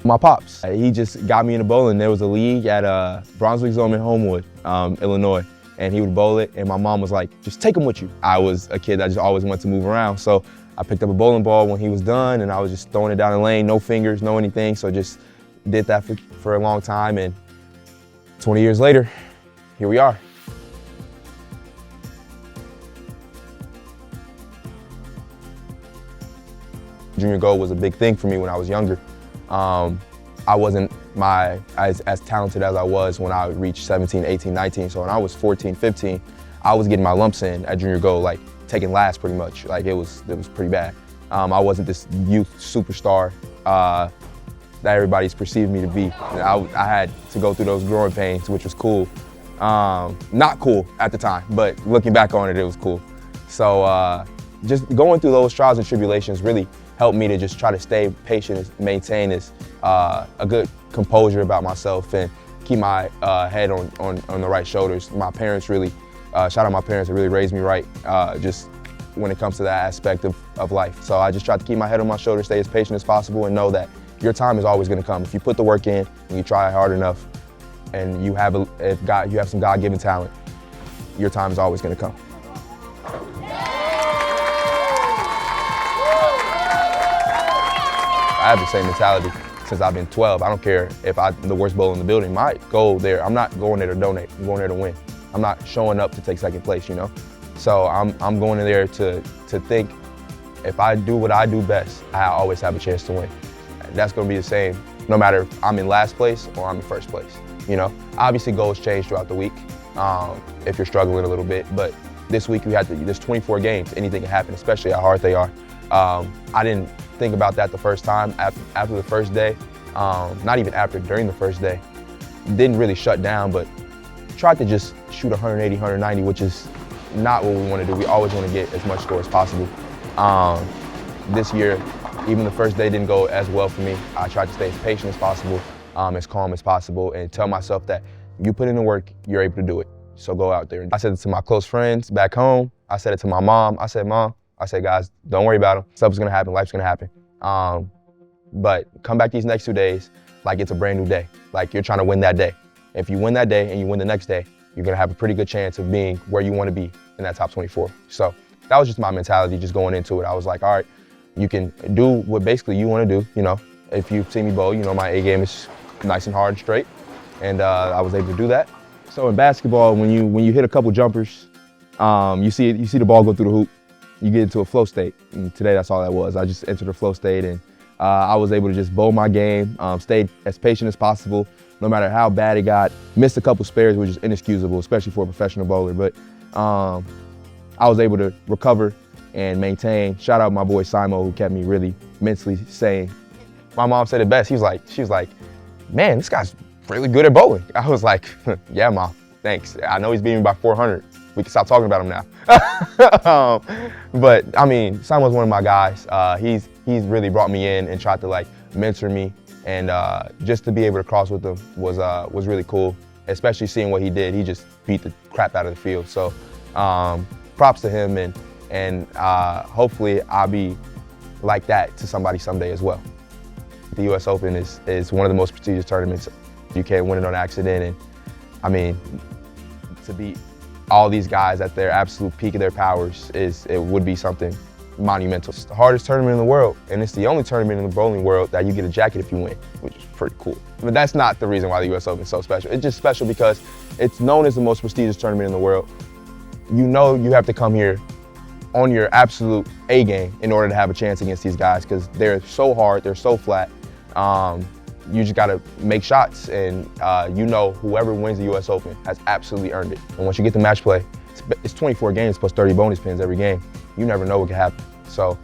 My pops, he just got me into bowling. There was a league at Brunswick Zone in Homewood, Illinois, and he would bowl it, and my mom was like, just take him with you. I was a kid that just always wanted to move around, so I picked up a bowling ball when he was done, and I was just throwing it down the lane, no fingers, no anything, so just did that for a long time, and 20 years later, here we are. Junior gold was a big thing for me when I was younger. I wasn't as talented as I was when I reached 17, 18, 19. So when I was 14, 15, I was getting my lumps in at junior gold, like taking last pretty much. Like it was pretty bad. I wasn't this youth superstar that everybody's perceived me to be. I had to go through those growing pains, which was cool. Not cool at the time, but looking back on it, it was cool. So just going through those trials and tribulations really helped me to just try to stay patient and maintain this a good composure about myself and keep my head on the right shoulders. My parents really, shout out my parents, that really raised me right just when it comes to that aspect of life. So I just tried to keep my head on my shoulders, stay as patient as possible, and know that your time is always gonna come. If you put the work in and you try hard enough and you have some God-given talent, your time is always gonna come. I have the same mentality since I've been 12. I don't care if I'm the worst bowler in the building. My goal there, I'm not going there to donate. I'm going there to win. I'm not showing up to take second place, you know? So I'm going in there to think if I do what I do best, I always have a chance to win. That's gonna be the same no matter if I'm in last place or I'm in first place, you know? Obviously goals change throughout the week if you're struggling a little bit, but this week there's 24 games, anything can happen, especially how hard they are. I didn't think about that the first time. After the first day, not even after, during the first day, didn't really shut down, but tried to just shoot 180, 190, which is not what we want to do. We always want to get as much score as possible. This year, even the first day didn't go as well for me. I tried to stay as patient as possible, as calm as possible, and tell myself that you put in the work, you're able to do it. So go out there. I said it to my close friends back home. I said it to my mom. I said, Mom, guys, don't worry about them. Stuff's gonna happen, life's gonna happen. But come back these next 2 days like it's a brand new day. Like you're trying to win that day. If you win that day and you win the next day, you're gonna have a pretty good chance of being where you wanna be in that top 24. So that was just my mentality just going into it. I was like, all right, you can do what basically you wanna do, you know. If you've seen me bowl, you know my A game is nice and hard and straight. And I was able to do that. So in basketball, when you hit a couple jumpers, you see the ball go through the hoop, you get into a flow state. And today, that's all that was. I just entered a flow state, and I was able to just bowl my game, stay as patient as possible, no matter how bad it got. Missed a couple spares, which is inexcusable, especially for a professional bowler. But I was able to recover and maintain. Shout out my boy Simo, who kept me really mentally sane. My mom said it best. She was like, man, this guy's really good at bowling. I was like, yeah, Mom, thanks. I know he's beating me by 400. We can stop talking about him now. But I mean, Simo's one of my guys. He's really brought me in and tried to like mentor me, and just to be able to cross with him was really cool. Especially seeing what he did. He just beat the crap out of the field. So props to him, and hopefully I'll be like that to somebody someday as well. The US Open is one of the most prestigious tournaments. You can't win it on accident, and I mean, to beat all these guys at their absolute peak of their powers it would be something monumental. It's the hardest tournament in the world, and it's the only tournament in the bowling world that you get a jacket if you win, which is pretty cool. But that's not the reason why the US Open is so special. It's just special because it's known as the most prestigious tournament in the world. You know you have to come here on your absolute A game in order to have a chance against these guys, because they're so hard, they're so flat. You just gotta make shots, and you know whoever wins the US Open has absolutely earned it. And once you get to match play, it's 24 games plus 30 bonus pins every game. You never know what can happen. So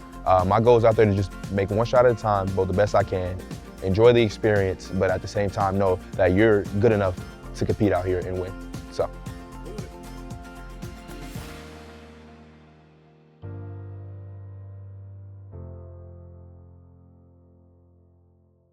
my goal is out there to just make one shot at a time, bowl the best I can, enjoy the experience, but at the same time know that you're good enough to compete out here and win.